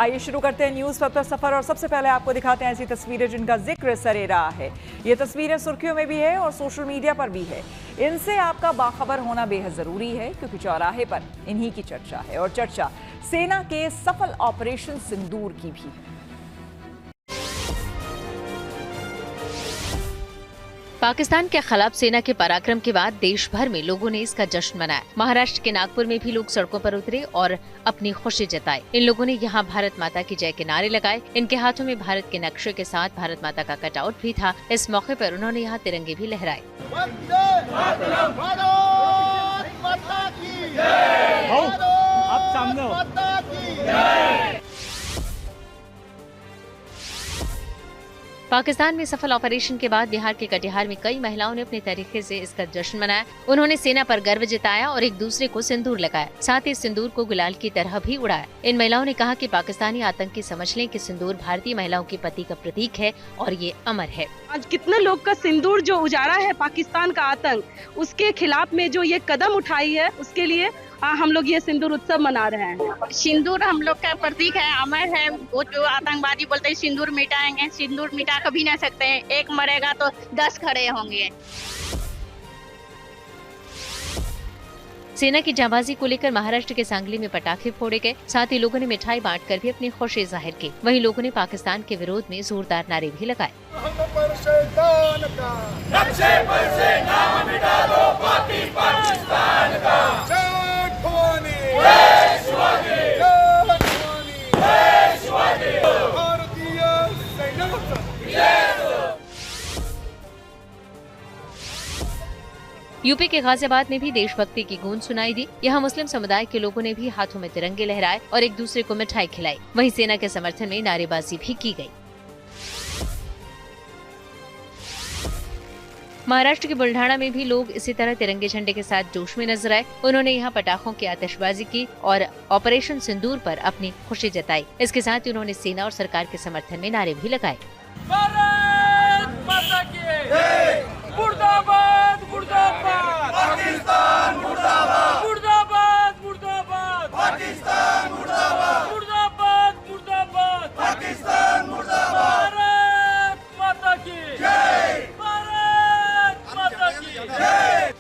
आइए शुरू करते हैं न्यूज़ पर सफर और सबसे पहले आपको दिखाते हैं ऐसी तस्वीरें जिनका जिक्र सरे रहा है। ये तस्वीरें सुर्खियों में भी है और सोशल मीडिया पर भी है। इनसे आपका बाखबर होना बेहद जरूरी है क्योंकि चौराहे पर इन्हीं की चर्चा है और चर्चा सेना के सफल ऑपरेशन सिंदूर की भी है। पाकिस्तान के खिलाफ सेना के पराक्रम के बाद देश भर में लोगों ने इसका जश्न मनाया। महाराष्ट्र के नागपुर में भी लोग सड़कों पर उतरे और अपनी खुशी जताई। इन लोगों ने यहाँ भारत माता की जय के नारे लगाए। इनके हाथों में भारत के नक्शे के साथ भारत माता का कटआउट भी था। इस मौके पर उन्होंने यहाँ तिरंगे भी लहराए। पाकिस्तान में सफल ऑपरेशन के बाद बिहार के कटिहार में कई महिलाओं ने अपने तरीके से इसका जश्न मनाया। उन्होंने सेना पर गर्व जताया और एक दूसरे को सिंदूर लगाया, साथ ही सिंदूर को गुलाल की तरह भी उड़ाया। इन महिलाओं ने कहा कि पाकिस्तानी आतंकी समझ लें कि सिंदूर भारतीय महिलाओं की पति का प्रतीक है और ये अमर है। आज कितने लोग का सिंदूर जो उजाड़ा है पाकिस्तान का आतंक, उसके खिलाफ में जो ये कदम उठाई है, उसके लिए हम लोग ये सिंदूर उत्सव मना रहे हैं। सिंदूर हम लोग का प्रतीक है, अमर है। वो जो आतंकवादी बोलते हैं सिंदूर मिटाएंगे, सिंदूर मिटा कभी नहीं सकते हैं। एक मरेगा तो 10 खड़े होंगे। सेना की जांबाजी को लेकर महाराष्ट्र के सांगली में पटाखे फोड़े गए, साथ ही लोगों ने मिठाई बांटकर भी अपनी खुशी जाहिर की। वहीं लोगों ने पाकिस्तान के विरोध में जोरदार नारे भी लगाए। यूपी के गाजियाबाद में भी देशभक्ति की गूंज सुनाई दी। यहाँ मुस्लिम समुदाय के लोगों ने भी हाथों में तिरंगे लहराए और एक दूसरे को मिठाई खिलाई। वहीं सेना के समर्थन में नारेबाजी भी की गई। महाराष्ट्र के बुल्ढाना में भी लोग इसी तरह तिरंगे झंडे के साथ जोश में नजर आए। उन्होंने यहाँ पटाखों की आतिशबाजी की और ऑपरेशन सिंदूर पर अपनी खुशी जताई। इसके साथ ही उन्होंने सेना और सरकार के समर्थन में नारे भी लगाए। मुर्दाबाद मुर्दाबाद पाकिस्तान मुर्दाबाद मुर्दाबाद मुर्दाबाद पाकिस्तान मुर्दाबाद मुर्दाबाद मुर्दाबाद पाकिस्तान मुर्दाबाद भारत माता की जय भारत माता की जय।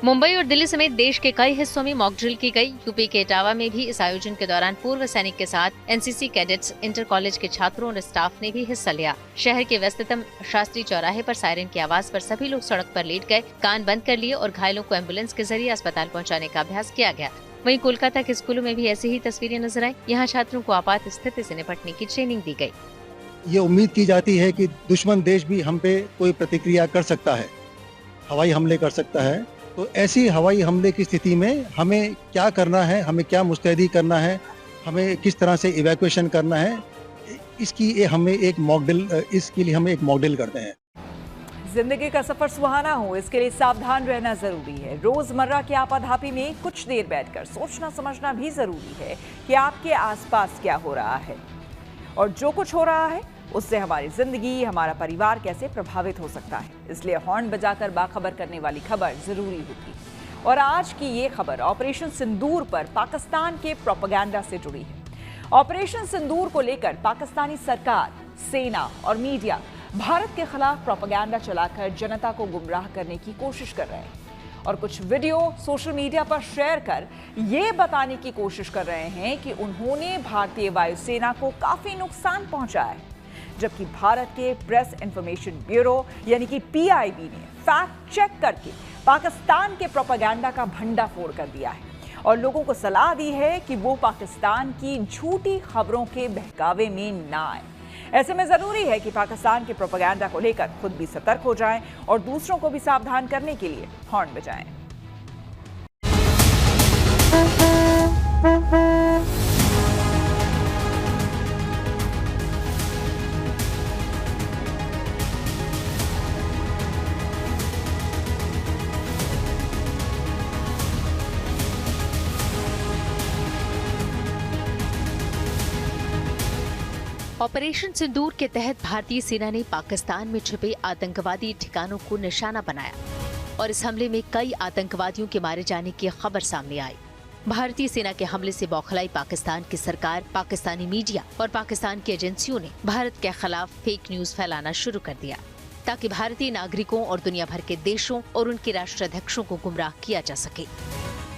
मुंबई और दिल्ली समेत देश के कई हिस्सों में मॉक ड्रिल की गई। यूपी के इटावा में भी इस आयोजन के दौरान पूर्व सैनिक के साथ एनसीसी कैडेट्स, इंटर कॉलेज के छात्रों और स्टाफ ने भी हिस्सा लिया। शहर के व्यस्ततम शास्त्री चौराहे पर सायरन की आवाज पर सभी लोग सड़क पर लेट गए, कान बंद कर लिए और घायलों को एम्बुलेंस के जरिए अस्पताल पहुँचाने का अभ्यास किया गया। वहीं कोलकाता के स्कूलों में भी ऐसी ही तस्वीरें नजर आई। यहाँ छात्रों को आपात स्थिति से निपटने की ट्रेनिंग दी गई। ये उम्मीद की जाती है कि दुश्मन देश भी हम पे कोई प्रतिक्रिया कर सकता है, हवाई हमले कर सकता है। तो ऐसी हवाई हमले की स्थिति में हमें क्या करना है, हमें क्या मुस्तैदी करना है, हमें किस तरह से इवैक्यूएशन करना है, इसकी हमें एक मॉडल करते हैं। जिंदगी का सफर सुहाना हो, इसके लिए सावधान रहना जरूरी है। रोजमर्रा की आपाधापी में कुछ देर बैठकर सोचना समझना भी जरूरी है कि आपके आसपास क्या हो रहा है और जो कुछ हो रहा है उससे हमारी जिंदगी, हमारा परिवार कैसे प्रभावित हो सकता है। इसलिए हॉर्न बजाकर बाखबर करने वाली खबर जरूरी होगी। और आज की ये खबर ऑपरेशन सिंदूर पर पाकिस्तान के प्रोपेगेंडा से जुड़ी है। ऑपरेशन सिंदूर को लेकर पाकिस्तानी सरकार, सेना और मीडिया भारत के खिलाफ प्रोपेगेंडा चलाकर जनता को गुमराह करने की कोशिश कर रहे हैं और कुछ वीडियो सोशल मीडिया पर शेयर कर ये बताने की कोशिश कर रहे हैं कि उन्होंने भारतीय वायुसेना को काफी नुकसान पहुंचाया है, जबकि भारत के प्रेस इंफॉर्मेशन ब्यूरो यानी कि पीआईबी ने फैक्ट चेक करके पाकिस्तान के प्रोपेगेंडा का भंडाफोड़ कर दिया है और लोगों को सलाह दी है कि वो पाकिस्तान की झूठी खबरों के बहकावे में ना आए। ऐसे में जरूरी है कि पाकिस्तान के प्रोपेगेंडा को लेकर खुद भी सतर्क हो जाएं और दूसरों को भी सावधान करने के लिए हॉर्न बजाएं। ऑपरेशन सिंदूर के तहत भारतीय सेना ने पाकिस्तान में छिपे आतंकवादी ठिकानों को निशाना बनाया और इस हमले में कई आतंकवादियों के मारे जाने की खबर सामने आई। भारतीय सेना के हमले से बौखलाई पाकिस्तान की सरकार, पाकिस्तानी मीडिया और पाकिस्तान की एजेंसियों ने भारत के खिलाफ फेक न्यूज फैलाना शुरू कर दिया ताकि भारतीय नागरिकों और दुनिया भर के देशों और उनके राष्ट्राध्यक्षों को गुमराह किया जा सके।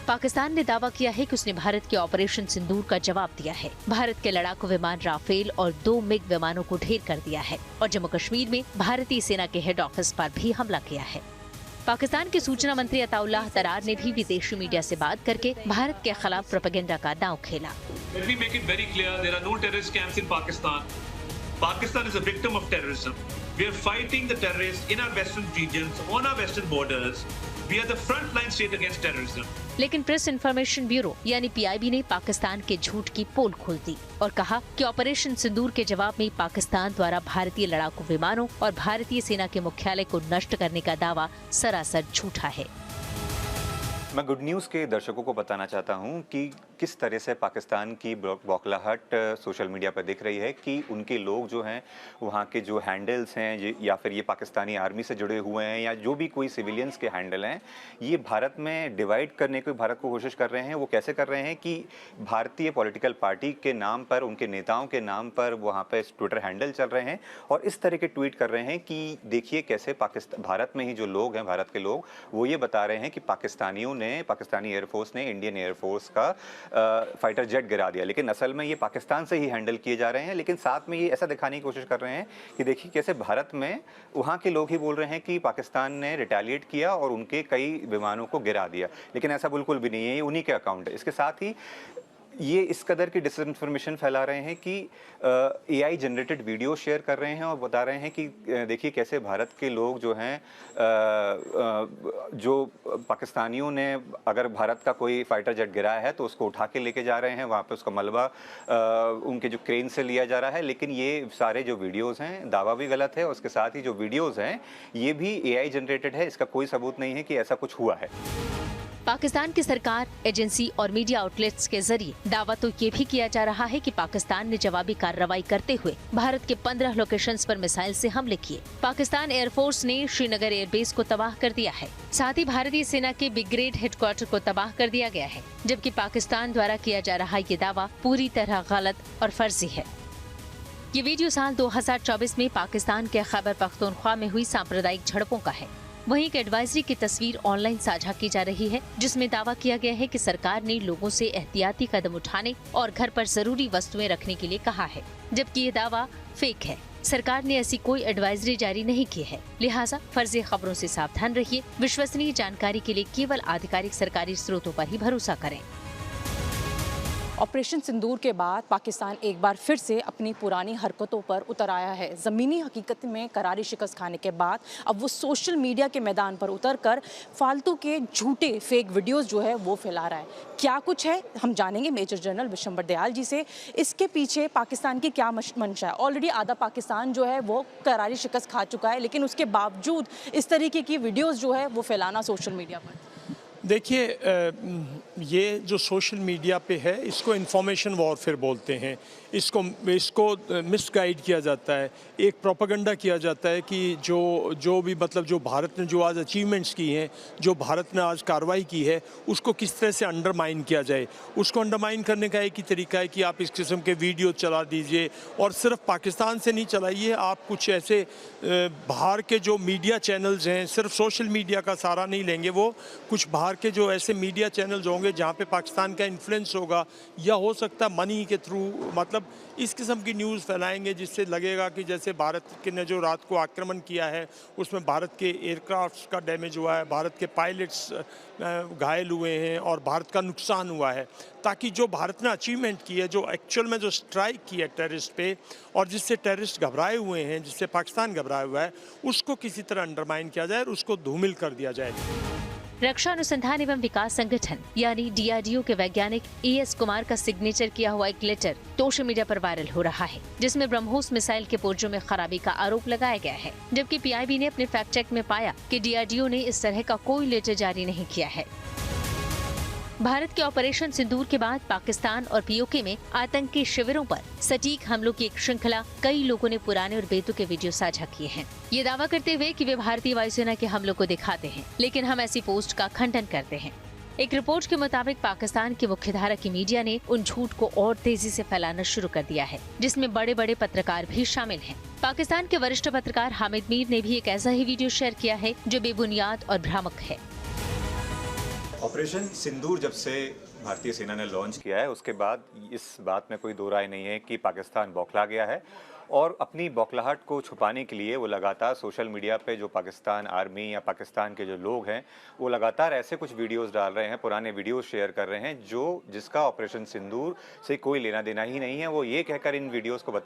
पाकिस्तान ने दावा किया है कि उसने भारत के ऑपरेशन सिंदूर का जवाब दिया है, भारत के लड़ाकू विमान राफेल और 2 मिग विमानों को ढेर कर दिया है और जम्मू कश्मीर में भारतीय सेना के हेड ऑफिस पर भी हमला किया है। पाकिस्तान के सूचना मंत्री अताउल्लाह तरार ने भी विदेशी मीडिया से बात करके भारत के खिलाफ प्रोपेगेंडा का दांव खेला। Pakistan is a victim of terrorism. We are fighting the terrorists in our western regions, on our western borders. We are the frontline state against terrorism. लेकिन प्रेस इन्फॉर्मेशन ब्यूरो यानी PIB ने पाकिस्तान के झूठ की पोल खोल दी और कहा कि ऑपरेशन सिंदूर के जवाब में पाकिस्तान द्वारा भारतीय लड़ाकू विमानों और भारतीय सेना के मुख्यालय को नष्ट करने का दावा सरासर झूठा है। मैं गुड न्यूज़ के दर्शकों को बताना चाहता हूं कि किस तरह से पाकिस्तान की बौखलाहट सोशल मीडिया पर दिख रही है कि उनके लोग जो हैं वहां के जो हैंडल्स हैं या फिर ये पाकिस्तानी आर्मी से जुड़े हुए हैं या जो भी कोई सिविलियंस के हैंडल हैं, ये भारत में डिवाइड करने की भारत को कोशिश कर रहे हैं। वो कैसे कर रहे हैं कि भारतीय पॉलिटिकल पार्टी के नाम पर, उनके नेताओं के नाम पर वहाँ पर ट्विटर हैंडल चल रहे हैं और इस तरह के ट्वीट कर रहे हैं कि देखिए कैसे भारत में ही जो लोग हैं, भारत के लोग, वो ये बता रहे हैं कि पाकिस्तानी एयरफोर्स ने इंडियन एयरफोर्स का फाइटर जेट गिरा दिया, लेकिन असल में ये पाकिस्तान से ही हैंडल किए जा रहे हैं। लेकिन साथ में ये ऐसा दिखाने की कोशिश कर रहे हैं कि देखिए कैसे भारत में वहाँ के लोग ही बोल रहे हैं कि पाकिस्तान ने रिटेलिएट किया और उनके कई विमानों को गिरा दिया, लेकिन ऐसा बिल्कुल भी नहीं है, ये उन्हीं के अकाउंट है। इसके साथ ही ये इस कदर की डिसइंफॉर्मेशन फैला रहे हैं कि AI जनरेटेड वीडियो शेयर कर रहे हैं और बता रहे हैं कि देखिए कैसे भारत के लोग जो हैं, जो पाकिस्तानियों ने अगर भारत का कोई फाइटर जेट गिराया है तो उसको उठा के लेके जा रहे हैं, वहाँ पे उसका मलबा उनके जो क्रेन से लिया जा रहा है। लेकिन ये सारे जो वीडियोज़ हैं, दावा भी गलत है और उसके साथ ही जो वीडियोज़ हैं ये भी AI जनरेटेड है, इसका कोई सबूत नहीं है कि ऐसा कुछ हुआ है। पाकिस्तान की सरकार, एजेंसी और मीडिया आउटलेट्स के जरिए दावा तो ये भी किया जा रहा है कि पाकिस्तान ने जवाबी कार्रवाई करते हुए भारत के 15 लोकेशंस पर मिसाइल से हमले किए। पाकिस्तान एयरफोर्स ने श्रीनगर एयरबेस को तबाह कर दिया है। साथ ही भारतीय सेना के ब्रिगेड हेडक्वार्टर को तबाह कर दिया गया है, जबकि पाकिस्तान द्वारा किया जा रहा ये दावा पूरी तरह गलत और फर्जी है। ये वीडियो साल 2024 में पाकिस्तान के खैबर पख्तूनख्वा में हुई सांप्रदायिक झड़पों का है। वहीं एक एडवाइजरी की तस्वीर ऑनलाइन साझा की जा रही है, जिसमें दावा किया गया है कि सरकार ने लोगों से एहतियाती कदम उठाने और घर पर जरूरी वस्तुएं रखने के लिए कहा है, जबकि ये दावा फेक है। सरकार ने ऐसी कोई एडवाइजरी जारी नहीं की है, लिहाजा फर्जी खबरों से सावधान रहिए। विश्वसनीय जानकारी के लिए केवल आधिकारिक सरकारी स्रोतों पर ही भरोसा करें। ऑपरेशन सिंदूर के बाद पाकिस्तान एक बार फिर से अपनी पुरानी हरकतों पर उतर आया है। ज़मीनी हकीकत में करारी शिकस्त खाने के बाद अब वो सोशल मीडिया के मैदान पर उतरकर फालतू के झूठे फेक वीडियोस जो है वो फैला रहा है। क्या कुछ है हम जानेंगे मेजर जनरल विशंबर दयाल जी से। इसके पीछे पाकिस्तान की क्या मंशा है? ऑलरेडी आधा पाकिस्तान जो है वो करारी शिकस्त खा चुका है, लेकिन उसके बावजूद इस तरीके की वीडियोज़ जो है वो फैलाना सोशल मीडिया पर। देखिए, ये जो सोशल मीडिया पे है इसको इंफॉर्मेशन वॉरफेयर बोलते हैं। इसको मिसगाइड किया जाता है, एक प्रोपेगेंडा किया जाता है कि जो भी मतलब जो भारत ने जो आज अचीवमेंट्स की हैं, जो भारत ने आज कार्रवाई की है, उसको किस तरह से अंडरमाइन किया जाए। उसको अंडरमाइन करने का एक ही तरीका है कि आप इस किस्म के वीडियो चला दीजिए, और सिर्फ पाकिस्तान से नहीं चलाइए, आप कुछ ऐसे बाहर के जो मीडिया चैनल्स हैं, सिर्फ सोशल मीडिया का सहारा नहीं लेंगे, वो कुछ बाहर के जो ऐसे मीडिया चैनल्स होंगे जहाँ पे पाकिस्तान का इन्फ्लुएंस होगा, या हो सकता है मनी के थ्रू, मतलब इस किस्म की न्यूज़ फैलाएंगे जिससे लगेगा कि जैसे भारत के ने जो रात को आक्रमण किया है उसमें भारत के एयरक्राफ्ट का डैमेज हुआ है, भारत के पायलट्स घायल हुए हैं और भारत का नुकसान हुआ है, ताकि जो भारत ने अचीवमेंट की है, जो एक्चुअल में जो स्ट्राइक की है टेररिस्ट पे और जिससे टेररिस्ट घबराए हुए हैं, जिससे पाकिस्तान घबराया हुआ है, उसको किसी तरह अंडरमाइन किया जाए और उसको धूमिल कर दिया जाए। रक्षा अनुसंधान एवं विकास संगठन यानी DRDO के वैज्ञानिक ES कुमार का सिग्नेचर किया हुआ एक लेटर सोशल मीडिया पर वायरल हो रहा है, जिसमें ब्रह्मोस मिसाइल के पुर्जों में खराबी का आरोप लगाया गया है, जबकि PIB ने अपने फैक्ट चेक में पाया कि DRDO ने इस तरह का कोई लेटर जारी नहीं किया है। भारत के ऑपरेशन सिंदूर के बाद पाकिस्तान और POK में आतंकी शिविरों पर सटीक हमलों की एक श्रृंखला कई लोगों ने पुराने और बेतुके वीडियो साझा किए हैं, ये दावा करते हुए कि वे भारतीय वायुसेना के हमलों को दिखाते हैं, लेकिन हम ऐसी पोस्ट का खंडन करते हैं। एक रिपोर्ट के मुताबिक पाकिस्तान की मुख्यधारा की मीडिया ने उन झूठ को और तेजी से फैलाना शुरू कर दिया है, जिसमें बड़े बड़े पत्रकार भी शामिल हैं। पाकिस्तान के वरिष्ठ पत्रकार हामिद मीर ने भी एक ऐसा ही वीडियो शेयर किया है जो बेबुनियाद और भ्रामक है। ऑपरेशन सिंदूर जब से भारतीय सेना ने लॉन्च किया है, उसके बाद इस बात में कोई दो राय नहीं है कि पाकिस्तान बौखला गया है और अपनी बौखलाहट को छुपाने के लिए वो लगातार सोशल मीडिया पे जो पाकिस्तान आर्मी या पाकिस्तान के जो लोग हैं वो लगातार ऐसे कुछ वीडियोस डाल रहे हैं, पुराने वीडियोस शेयर कर रहे हैं जिसका ऑपरेशन सिंदूर से कोई लेना देना ही नहीं है। वो ये कहकर इन वीडियोस को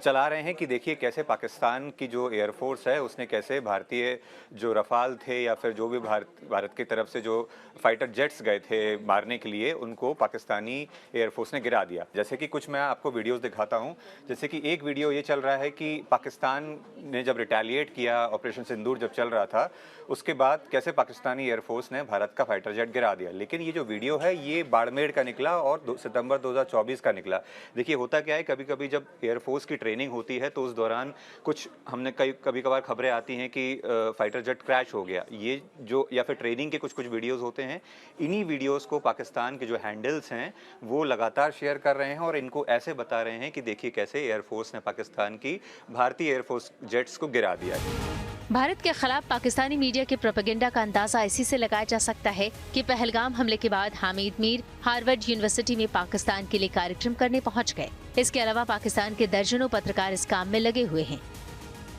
चला रहे हैं कि देखिए कैसे पाकिस्तान की जो एयरफोर्स है उसने कैसे भारतीय जो रफाल थे या फिर जो भी भारत की तरफ से जो फाइटर जेट्स गए थे मारने के लिए, उनको पाकिस्तानी एयरफोर्स ने गिरा दिया। जैसे कि कुछ मैं आपको वीडियोस दिखाता हूं। जैसे कि एक वीडियो ये चल रहा है कि पाकिस्तान ने जब रिटेलिएट किया, ऑपरेशन सिंदूर जब चल रहा था, उसके बाद कैसे पाकिस्तानी एयरफोर्स ने भारत का फाइटर जेट गिरा दिया। लेकिन ये जो वीडियो है ये बाड़मेर का निकला और सितंबर 2024 का निकला। देखिए होता क्या है, कभी कभी जब एयरफोर्स की ट्रेनिंग होती है तो उस दौरान कुछ हमने कभी कभार खबरें आती हैं कि फाइटर जेट क्रैश हो गया, ये जो या फिर ट्रेनिंग के कुछ वीडियोस होते हैं। इन्हीं वीडियोस को पाकिस्तान के जो हैंडल्स हैं वो लगातार शेयर कर रहे हैं और इनको ऐसे बता रहे हैं कि देखिए कैसे एयरफोर्स ने पाकिस्तान की भारतीय एयरफोर्स जेट्स को गिरा दिया है। भारत के खिलाफ पाकिस्तानी मीडिया के प्रोपेगेंडा का अंदाजा इसी से लगाया जा सकता है कि पहलगाम हमले के बाद हामिद मीर हार्वर्ड यूनिवर्सिटी में पाकिस्तान के लिए कार्यक्रम करने पहुंच गए। इसके अलावा पाकिस्तान के दर्जनों पत्रकार इस काम में लगे हुए हैं,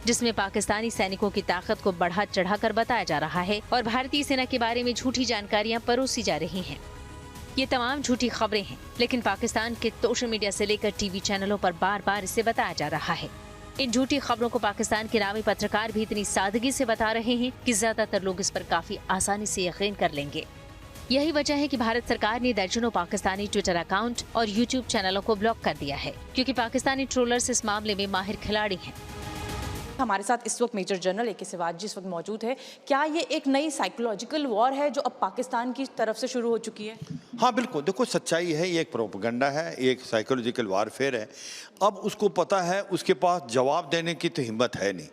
जिसमें पाकिस्तानी सैनिकों की ताकत को बढ़ा चढ़ाकर बताया जा रहा है और भारतीय सेना के बारे में झूठी जानकारियां परोसी जा रही हैं। ये तमाम झूठी खबरें हैं, लेकिन पाकिस्तान के सोशल मीडिया से लेकर टीवी चैनलों पर बार बार इसे बताया जा रहा है। इन झूठी खबरों को पाकिस्तान के नामी पत्रकार भी इतनी सादगी से बता रहे हैं कि ज्यादातर लोग इस पर काफी आसानी से यकीन कर लेंगे। यही वजह है कि भारत सरकार ने दर्जनों पाकिस्तानी ट्विटर अकाउंट और यूट्यूब चैनलों को ब्लॉक कर दिया है, क्योंकि पाकिस्तानी ट्रोलर्स इस मामले में माहिर खिलाड़ी हैं। हमारे साथ इस वक्त मेजर जनरल ए के सिवाजी इस वक्त मौजूद है। क्या ये एक नई साइकोलॉजिकल वॉर है जो अब पाकिस्तान की तरफ से शुरू हो चुकी है? हाँ बिल्कुल, देखो सच्चाई है, ये एक प्रोपेगेंडा है, एक साइकोलॉजिकल वारफेयर है। अब उसको पता है उसके पास जवाब देने की तो हिम्मत है नहीं,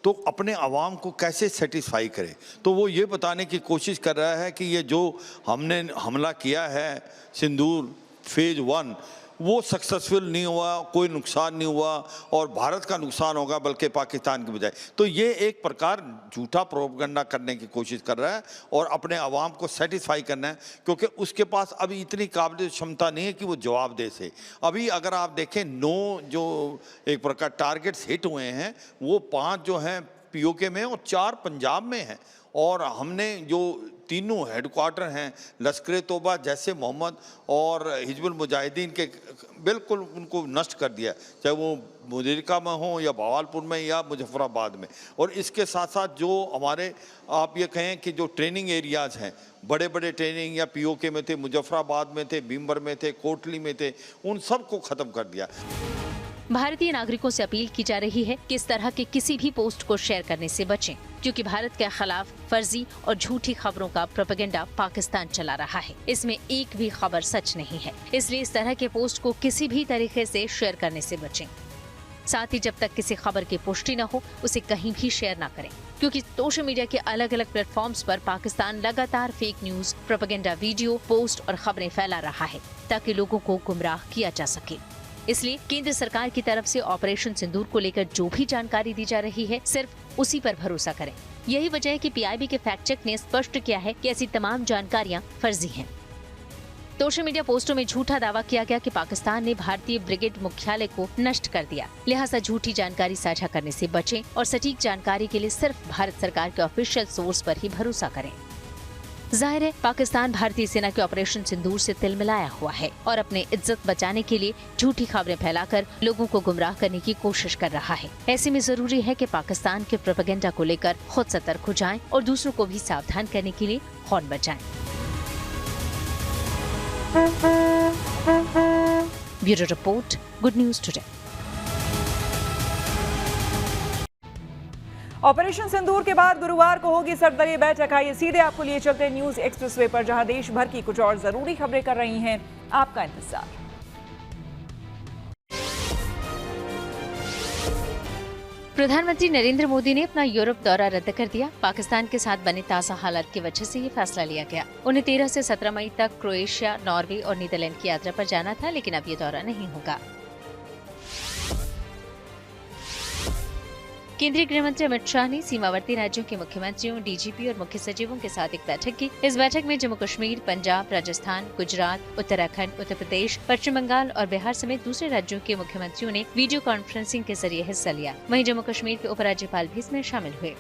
तो अपने आवाम को कैसे सेटिस्फाई करे। तो वो ये बताने की कोशिश कर रहा है कि ये जो हमने हमला किया है सिंदूर फेज 1 वो सक्सेसफुल नहीं हुआ, कोई नुकसान नहीं हुआ और भारत का नुकसान होगा बल्कि पाकिस्तान की बजाय। तो ये एक प्रकार झूठा प्रोपेगेंडा करने की कोशिश कर रहा है और अपने आवाम को सेटिस्फाई करना है, क्योंकि उसके पास अभी इतनी काबिल क्षमता नहीं है कि वो जवाब दे से। अभी अगर आप देखें 9 जो एक प्रकार टारगेट्स हिट हुए हैं वो 5 जो हैं POK में और 4 पंजाब में हैं। और हमने जो तीनों हेडक्वार्टर हैं लश्कर तौबा, जैसे मोहम्मद और हिजबुल मुजाहिदीन के, बिल्कुल उनको नष्ट कर दिया, चाहे वो मुदरिका में हो या बहावलपुर में या मुजफ्फराबाद में। और इसके साथ साथ जो हमारे आप ये कहें कि जो ट्रेनिंग एरियाज़ हैं, बड़े बड़े ट्रेनिंग या POK में थे, मुजफ्फराबाद में थे, भीमबर में थे, कोटली में थे, उन सब को ख़त्म कर दिया। भारतीय नागरिकों से अपील की जा रही है कि इस तरह के किसी भी पोस्ट को शेयर करने से बचें, क्योंकि भारत के खिलाफ फर्जी और झूठी खबरों का प्रोपेगेंडा पाकिस्तान चला रहा है। इसमें एक भी खबर सच नहीं है, इसलिए इस तरह के पोस्ट को किसी भी तरीके से शेयर करने से बचें। साथ ही जब तक किसी खबर की पुष्टि न हो उसे कहीं भी शेयर न करें, क्योंकि सोशल मीडिया के अलग अलग प्लेटफॉर्म्स पर पाकिस्तान लगातार fake news, propaganda video, post और खबरें फैला रहा है ताकि लोगों को गुमराह किया जा सके। इसलिए केंद्र सरकार की तरफ से ऑपरेशन सिंदूर को लेकर जो भी जानकारी दी जा रही है सिर्फ उसी पर भरोसा करें। यही वजह है कि PIB के फैक्ट चेक ने स्पष्ट किया है कि ऐसी तमाम जानकारियां फर्जी हैं। सोशल मीडिया पोस्टों में झूठा दावा किया गया कि पाकिस्तान ने भारतीय ब्रिगेड मुख्यालय को नष्ट कर दिया, लिहाजा झूठी जानकारी साझा करने से बचें और सटीक जानकारी के लिए सिर्फ भारत सरकार के ऑफिशियल सोर्स पर ही भरोसा करें। जाहिर है पाकिस्तान भारतीय सेना के ऑपरेशन सिंदूर से तिलमिलाया हुआ है और अपने इज्जत बचाने के लिए झूठी खबरें फैलाकर लोगों को गुमराह करने की कोशिश कर रहा है। ऐसे में जरूरी है कि पाकिस्तान के प्रोपेगेंडा को लेकर खुद सतर्क हो जाएं और दूसरों को भी सावधान करने के लिए हॉर्न बजाएं। Bureau report, good news today. Operation Sindoor के बाद गुरुवार को होगी सर्वदलीय बैठक। आइए सीधे आपको लिए चलते हैं न्यूज एक्सप्रेसवे पर, जहां देश भर की कुछ और जरूरी खबरें कर रही हैं आपका इंतजार। प्रधानमंत्री नरेंद्र मोदी ने अपना यूरोप दौरा रद्द कर दिया। पाकिस्तान के साथ बने ताज़ा हालात की वजह से ये फैसला लिया गया। उन्हें 13 से 17 मई तक क्रोएशिया, नॉर्वे और नीदरलैंड की यात्रा पर जाना था, लेकिन अब ये दौरा नहीं होगा। केंद्रीय गृह मंत्री अमित शाह ने सीमावर्ती राज्यों के मुख्यमंत्रियों, डीजीपी और मुख्य सचिवों के साथ एक बैठक की। इस बैठक में जम्मू कश्मीर, पंजाब, राजस्थान, गुजरात, उत्तराखंड, उत्तर प्रदेश, पश्चिम बंगाल और बिहार समेत दूसरे राज्यों के मुख्यमंत्रियों ने वीडियो कॉन्फ्रेंसिंग के जरिए हिस्सा लिया। वहीं जम्मू कश्मीर के उपराज्यपाल भी इसमें शामिल हुए।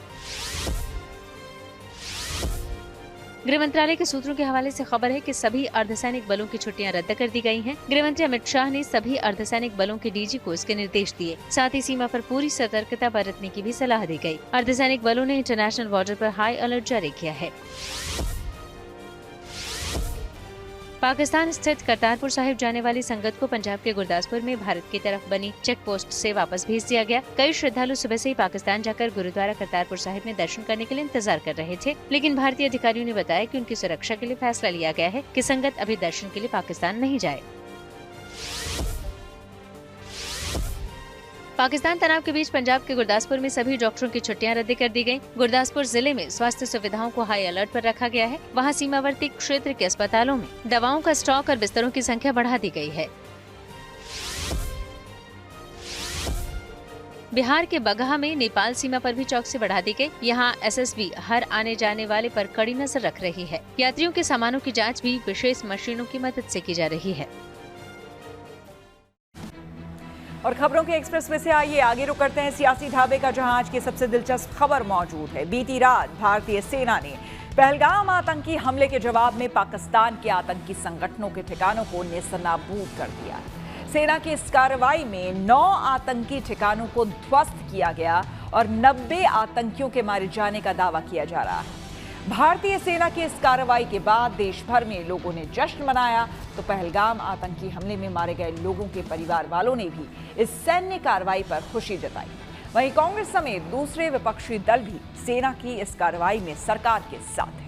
गृह मंत्रालय के सूत्रों के हवाले से खबर है कि सभी अर्धसैनिक बलों की छुट्टियां रद्द कर दी गई हैं। गृह मंत्री अमित शाह ने सभी अर्धसैनिक बलों के डीजी को इसके निर्देश दिए। साथ ही सीमा पर पूरी सतर्कता बरतने की भी सलाह दी गई। अर्धसैनिक बलों ने इंटरनेशनल बॉर्डर पर हाई अलर्ट जारी किया है। पाकिस्तान स्थित करतारपुर साहिब जाने वाली संगत को पंजाब के गुरदासपुर में भारत की तरफ बनी चेक पोस्ट से वापस भेज दिया गया। कई श्रद्धालु सुबह से ही पाकिस्तान जाकर गुरुद्वारा करतारपुर साहिब में दर्शन करने के लिए इंतजार कर रहे थे, लेकिन भारतीय अधिकारियों ने बताया कि उनकी सुरक्षा के लिए फैसला लिया गया है कि संगत अभी दर्शन के लिए पाकिस्तान नहीं जाए। पाकिस्तान तनाव के बीच पंजाब के गुरदासपुर में सभी डॉक्टरों की छुट्टियां रद्द कर दी गयी। गुरदासपुर जिले में स्वास्थ्य सुविधाओं को हाई अलर्ट पर रखा गया है। वहां सीमावर्ती क्षेत्र के अस्पतालों में दवाओं का स्टॉक और बिस्तरों की संख्या बढ़ा दी गई है। बिहार के बगहा में नेपाल सीमा पर भी चौकसी बढ़ा दी गई। यहाँ एसएसबी हर आने जाने वाले पर कड़ी नजर रख रही है। यात्रियों के सामानों की जाँच भी विशेष मशीनों की मदद से की जा रही है। और खबरों के एक्सप्रेस में से आइए आगे रुक करते हैं सियासी ढाबे का, जहां आज की सबसे दिलचस्प खबर मौजूद है। बीती रात भारतीय सेना ने पहलगाम आतंकी हमले के जवाब में पाकिस्तान के आतंकी संगठनों के ठिकानों को नेस्तनाबूद कर दिया। सेना की इस कार्रवाई में 9 आतंकी ठिकानों को ध्वस्त किया गया और 90 आतंकियों के मारे जाने का दावा किया जा रहा है। भारतीय सेना की इस कार्रवाई के बाद देश भर में लोगों ने जश्न मनाया, तो पहलगाम आतंकी हमले में मारे गए लोगों के परिवार वालों ने भी इस सैन्य कार्रवाई पर खुशी जताई। वहीं कांग्रेस समेत दूसरे विपक्षी दल भी सेना की इस कार्रवाई में सरकार के साथ हैं।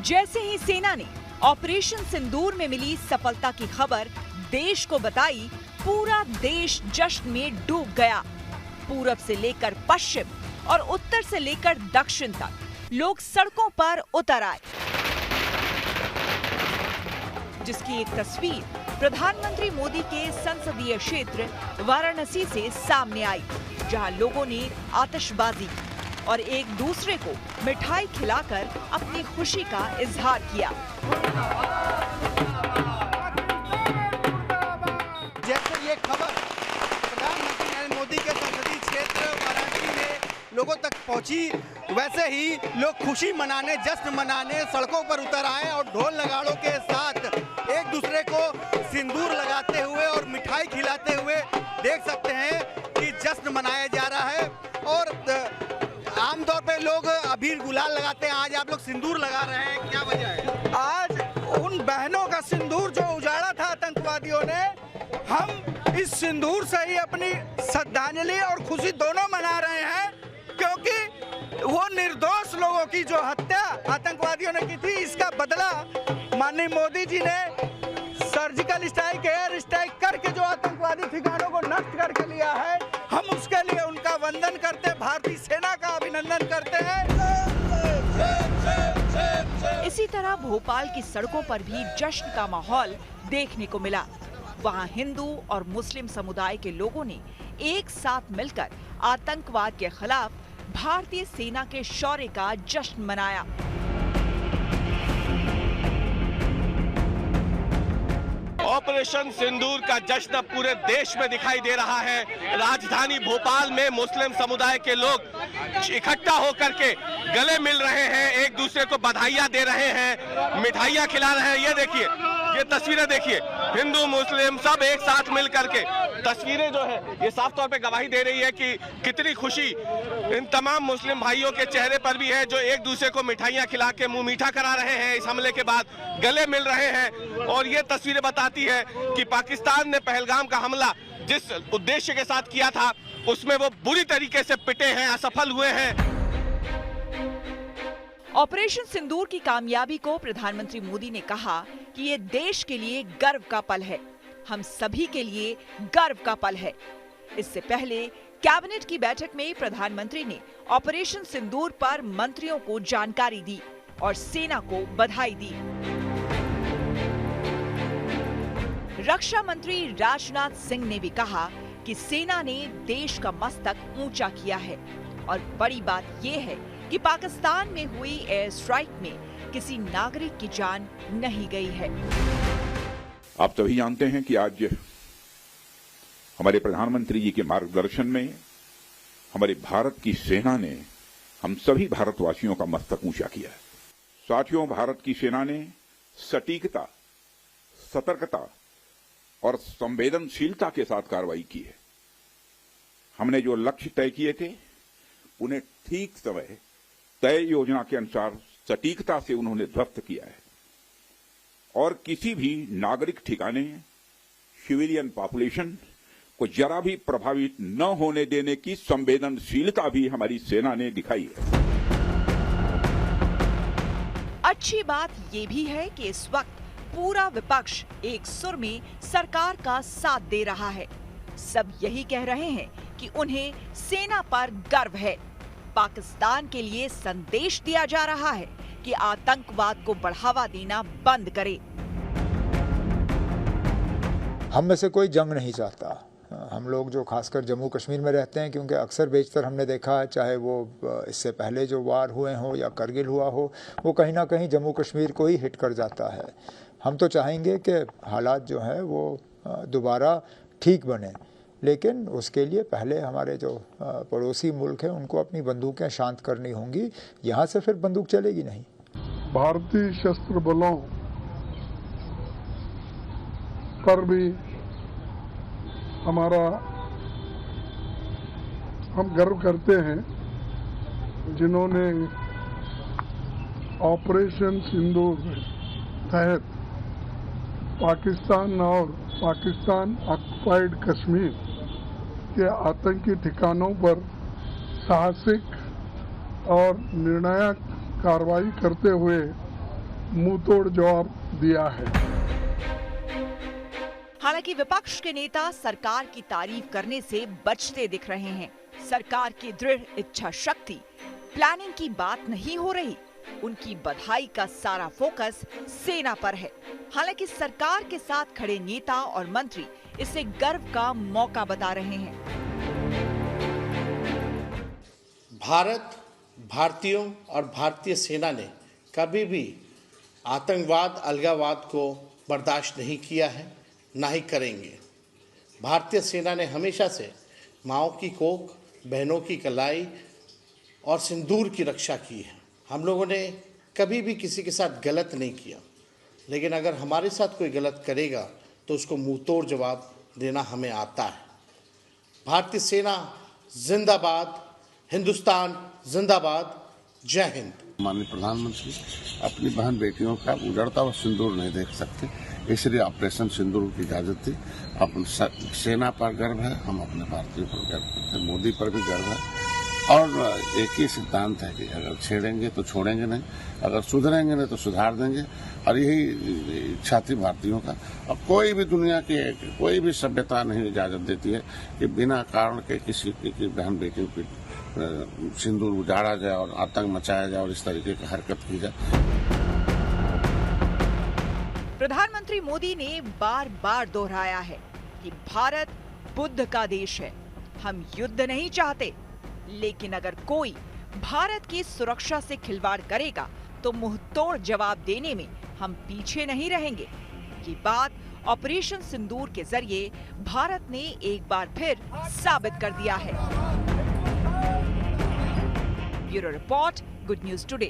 जैसे ही सेना ने ऑपरेशन सिंदूर में मिली सफलता की खबर देश को बताई, पूरा देश जश्न में डूब गया। पूरब से लेकर पश्चिम और उत्तर से लेकर दक्षिण तक लोग सड़कों पर उतर आए, जिसकी एक तस्वीर प्रधानमंत्री मोदी के संसदीय क्षेत्र वाराणसी से सामने आई, जहां लोगों ने आतिशबाजी की और एक दूसरे को मिठाई खिलाकर अपनी खुशी का इजहार किया। जैसे ये खबर प्रधानमंत्री नरेंद्र मोदी के संसदीय क्षेत्र वाराणसी में लोगों तक पहुंची, वैसे ही लोग खुशी मनाने, जश्न मनाने सड़कों पर उतर आए और ढोल नगाड़ों के साथ एक दूसरे को सिंदूर लगाते हुए और मिठाई खिलाते हुए देख सकते हैं कि जश्न मनाया जा रहा है। और आमतौर पे लोग अबीर गुलाल लगाते हैं, आज आप लोग सिंदूर लगा रहे हैं, क्या वजह है? आज उन बहनों का सिंदूर जो उजाड़ा था आतंकवादियों ने, हम इस सिंदूर से ही अपनी श्रद्धांजलि और खुशी दोनों मना रहे हैं, क्योंकि वो निर्दोष लोगों की जो हत्या आतंकवादियों ने की थी, इसका बदला माननीय मोदी जी ने सर्जिकल स्ट्राइक, एयर स्ट्राइक करके जो आतंकवादी ठिकानों को नष्ट करके लिया है, हम उसके लिए उनका वंदन करते हैं, भारतीय सेना का अभिनंदन करते हैं। इसी तरह भोपाल की सड़कों पर भी जश्न का माहौल देखने को मिला। वहां हिंदू और मुस्लिम समुदाय के लोगों ने एक साथ मिलकर आतंकवाद के खिलाफ भारतीय सेना के शौर्य का जश्न मनाया। ऑपरेशन सिंदूर का जश्न पूरे देश में दिखाई दे रहा है। राजधानी भोपाल में मुस्लिम समुदाय के लोग इकट्ठा होकर के गले मिल रहे हैं, एक दूसरे को बधाइयां दे रहे हैं, मिठाइयां खिला रहे हैं। ये देखिए, ये तस्वीरें देखिए, हिंदू मुस्लिम सब एक साथ मिल करके तस्वीरें जो है ये साफ तौर पे गवाही दे रही है कि कितनी खुशी इन तमाम मुस्लिम भाइयों के चेहरे पर भी है, जो एक दूसरे को मिठाइयां खिला के मुंह मीठा करा रहे हैं। इस हमले के बाद गले मिल रहे हैं और ये तस्वीरें बताती है कि पाकिस्तान ने पहलगाम का हमला जिस उद्देश्य के साथ किया था उसमें वो बुरी तरीके से पिटे हैं, असफल हुए हैं। ऑपरेशन सिंदूर की कामयाबी को प्रधानमंत्री मोदी ने कहा कि ये देश के लिए गर्व का पल है, हम सभी के लिए गर्व का पल है। इससे पहले कैबिनेट की बैठक में प्रधानमंत्री ने ऑपरेशन सिंदूर पर मंत्रियों को जानकारी दी और सेना को बधाई दी। रक्षा मंत्री राजनाथ सिंह ने भी कहा कि सेना ने देश का मस्तक ऊंचा किया है और बड़ी बात यह है कि पाकिस्तान में हुई एयर स्ट्राइक में किसी नागरिक की जान नहीं गई है। आप सभी जानते हैं कि आज हमारे प्रधानमंत्री जी के मार्गदर्शन में हमारे भारत की सेना ने हम सभी भारतवासियों का मस्तक ऊंचा किया है। साथियों, भारत की सेना ने सटीकता, सतर्कता और संवेदनशीलता के साथ कार्रवाई की है। हमने जो लक्ष्य तय किए थे उन्हें ठीक समय तय योजना के अनुसार सटीकता से उन्होंने ध्वस्त किया है और किसी भी नागरिक ठिकाने, सिविलियन पॉपुलेशन को जरा भी प्रभावित न होने देने की संवेदनशीलता भी हमारी सेना ने दिखाई है। अच्छी बात ये भी है कि इस वक्त पूरा विपक्ष एक सुर में सरकार का साथ दे रहा है। सब यही कह रहे हैं कि उन्हें सेना पर गर्व है। पाकिस्तान के लिए संदेश दिया जा रहा है कि आतंकवाद को बढ़ावा देना बंद करे। हम में से कोई जंग नहीं चाहता। हम लोग जो खासकर जम्मू कश्मीर में रहते हैं, क्योंकि अक्सर बेशतर हमने देखा है, चाहे वो इससे पहले जो वार हुए हों या करगिल हुआ हो, वो कहीं ना कहीं जम्मू कश्मीर को ही हिट कर जाता है। हम तो चाहेंगे कि हालात जो हैं वो दोबारा ठीक बने, लेकिन उसके लिए पहले हमारे जो पड़ोसी मुल्क हैं उनको अपनी बंदूकें शांत करनी होंगी। यहाँ से फिर बंदूक चलेगी नहीं। भारतीय सशस्त्र बलों पर भी हम गर्व करते हैं, जिन्होंने ऑपरेशन सिंदूर तहत पाकिस्तान और पाकिस्तान ऑक्युपाइड कश्मीर के आतंकी ठिकानों पर साहसिक और निर्णायक कार्रवाई करते हुए मुंहतोड़ जवाब दिया है। हालांकि विपक्ष के नेता सरकार की तारीफ करने से बचते दिख रहे हैं। सरकार की दृढ़ इच्छा शक्ति, प्लानिंग की बात नहीं हो रही। उनकी बधाई का सारा फोकस सेना पर है। हालांकि सरकार के साथ खड़े नेता और मंत्री इसे गर्व का मौका बता रहे हैं। भारत, भारतीयों और भारतीय सेना ने कभी भी आतंकवाद, अलगाववाद को बर्दाश्त नहीं किया है, ना ही करेंगे। भारतीय सेना ने हमेशा से माओ की कोख, बहनों की कलाई और सिंदूर की रक्षा की है। हम लोगों ने कभी भी किसी के साथ गलत नहीं किया, लेकिन अगर हमारे साथ कोई गलत करेगा तो उसको मुंहतोड़ जवाब देना हमें आता है। भारतीय सेना जिंदाबाद, हिंदुस्तान जिंदाबाद, जय हिंद। माननीय प्रधानमंत्री अपनी बहन बेटियों का उजड़ता हुआ सिंदूर नहीं देख सकते, इसलिए ऑपरेशन सिंदूर की इजाजत दी। अपन सेना पर गर्व है, हम अपने भारतीयों पर गर्व करते हैं, मोदी पर भी गर्व है और एक ही सिद्धांत है कि अगर छेड़ेंगे तो छोड़ेंगे नहीं, अगर सुधरेंगे नहीं तो सुधार देंगे। और यही इच्छा थी भारतीयों का। और कोई भी दुनिया की कोई भी सभ्यता नहीं इजाजत देती है कि बिना कारण के किसी की बहन बेटियों की सिंदूर उजाड़ा जाए और आतंक मचाया जाए और इस तरीके की हरकत की जाए। प्रधानमंत्री मोदी ने बार बार दोहराया है कि भारत बुद्ध का देश है। हम युद्ध नहीं चाहते, लेकिन अगर कोई भारत की सुरक्षा से खिलवाड़ करेगा तो मुंहतोड़ जवाब देने में हम पीछे नहीं रहेंगे। ये बात ऑपरेशन सिंदूर के जरिए भारत ने एक बार फिर साबित कर दिया है। Bureau report, good news today.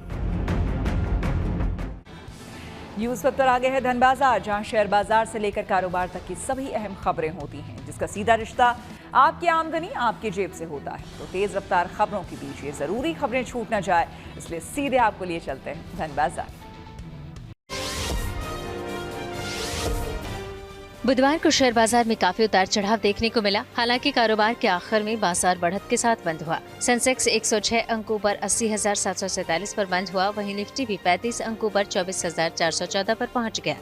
News पर आगे है धन बाजार, जहां शेयर बाजार से लेकर कारोबार तक की सभी अहम खबरें होती हैं, जिसका सीधा रिश्ता आपकी आमदनी आपकी जेब से होता है। तो तेज रफ्तार खबरों के बीच ये जरूरी खबरें छूट न जाए, इसलिए सीधे आपको लिए चलते हैं धन बाजार। बुधवार को शेयर बाजार में काफी उतार चढ़ाव देखने को मिला। हालांकि कारोबार के आखिर में बाजार बढ़त के साथ बंद हुआ। सेंसेक्स 106 अंकों पर 80,747 पर बंद हुआ। वहीं निफ्टी भी 35 अंकों पर 24,414 पर पहुंच गया।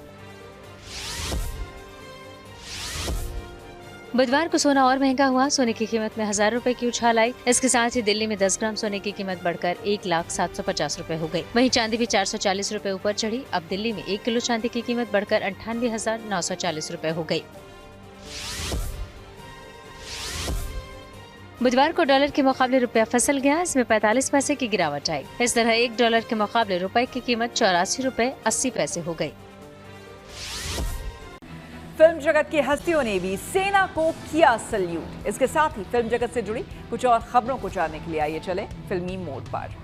बुधवार को सोना और महंगा हुआ। सोने की कीमत में 1,000 रुपए की उछाल आई। इसके साथ ही दिल्ली में 10 ग्राम सोने की कीमत बढ़कर 1,750 रुपए हो गई। वहीं चांदी भी 440 रुपए ऊपर चढ़ी। अब दिल्ली में 1 किलो चांदी की कीमत बढ़कर 98,940 रुपए हो गई। बुधवार को डॉलर के मुकाबले रुपया फिसल गया। इसमें 45 पैसे की गिरावट आई। इस तरह 1 डॉलर के मुकाबले रुपए की कीमत 84 रुपए 80 पैसे हो गई। फिल्म जगत की हस्तियों ने भी सेना को किया सल्यूट। इसके साथ ही फिल्म जगत से जुड़ी कुछ और खबरों को जानने के लिए आइए चले फिल्मी मोड पर।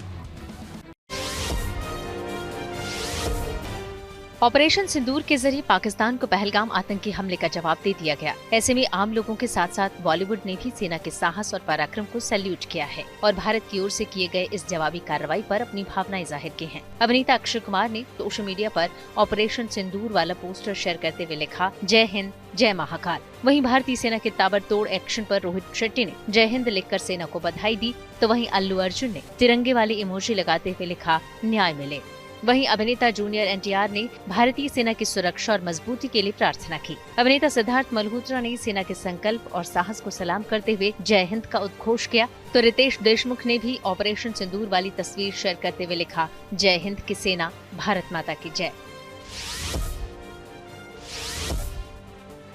ऑपरेशन सिंदूर के जरिए पाकिस्तान को पहलगाम आतंकी हमले का जवाब दे दिया गया। ऐसे में आम लोगों के साथ साथ बॉलीवुड ने भी सेना के साहस और पराक्रम को सैल्यूट किया है और भारत की ओर से किए गए इस जवाबी कार्रवाई पर अपनी भावनाएं जाहिर की हैं। अभिनेता अक्षय कुमार ने सोशल मीडिया पर ऑपरेशन सिंदूर वाला पोस्टर शेयर करते हुए लिखा, जय हिंद जय महाकाल। वहीं भारतीय सेना के ताबड़तोड़ एक्शन पर रोहित शेट्टी ने जय हिंद लिखकर सेना को बधाई दी, तो वहीं अल्लू अर्जुन ने तिरंगे वाली इमोजी लगाते हुए लिखा, न्याय मिले। वहीं अभिनेता जूनियर एनटीआर ने भारतीय सेना की सुरक्षा और मजबूती के लिए प्रार्थना की। अभिनेता सिद्धार्थ मल्होत्रा ने सेना के संकल्प और साहस को सलाम करते हुए जय हिंद का उद्घोष किया, तो रितेश देशमुख ने भी ऑपरेशन सिंदूर वाली तस्वीर शेयर करते हुए लिखा, जय हिंद की सेना, भारत माता की जय।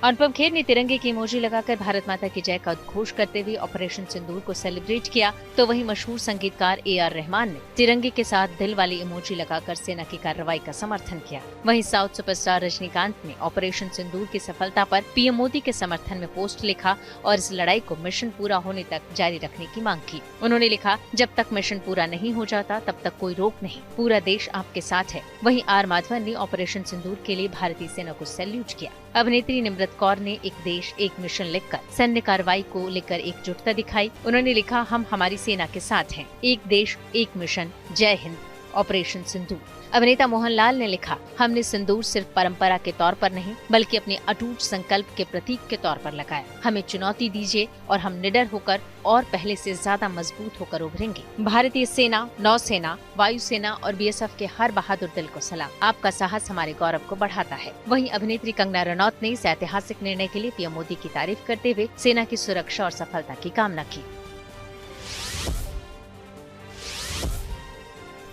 अनुपम खेर ने तिरंगे की इमोजी लगाकर भारत माता की जय का उद्घोष करते हुए ऑपरेशन सिंदूर को सेलिब्रेट किया, तो वहीं मशहूर संगीतकार AR रहमान ने तिरंगे के साथ दिल वाली इमोजी लगाकर सेना की कार्रवाई का समर्थन किया। वहीं साउथ सुपरस्टार रजनीकांत ने ऑपरेशन सिंदूर की सफलता पर पीएम मोदी के समर्थन में पोस्ट लिखा और इस लड़ाई को मिशन पूरा होने तक जारी रखने की मांग की। उन्होंने लिखा, जब तक मिशन पूरा नहीं हो जाता तब तक कोई रोक नहीं, पूरा देश आपके साथ है। वहीं R माधवन ने ऑपरेशन सिंदूर के लिए भारतीय सेना को सैल्यूट किया। अभिनेत्री निम्रत कौर ने एक देश एक मिशन लिखकर सैन्य कार्रवाई को लेकर एकजुटता दिखाई। उन्होंने लिखा, हम हमारी सेना के साथ हैं, एक देश एक मिशन, जय हिंद, ऑपरेशन सिंदूर। अभिनेता मोहनलाल ने लिखा, हमने सिंदूर सिर्फ परंपरा के तौर पर नहीं बल्कि अपने अटूट संकल्प के प्रतीक के तौर पर लगाया। हमें चुनौती दीजिए और हम निडर होकर और पहले से ज्यादा मजबूत होकर उभरेंगे। भारतीय सेना, नौसेना, वायुसेना और BSF के हर बहादुर दिल को सलाम। आपका साहस हमारे गौरव को बढ़ाता है। वहीं अभिनेत्री कंगना रनौत ने इस ऐतिहासिक निर्णय के लिए पीएम मोदी की तारीफ करते हुए सेना की सुरक्षा और सफलता की कामना की।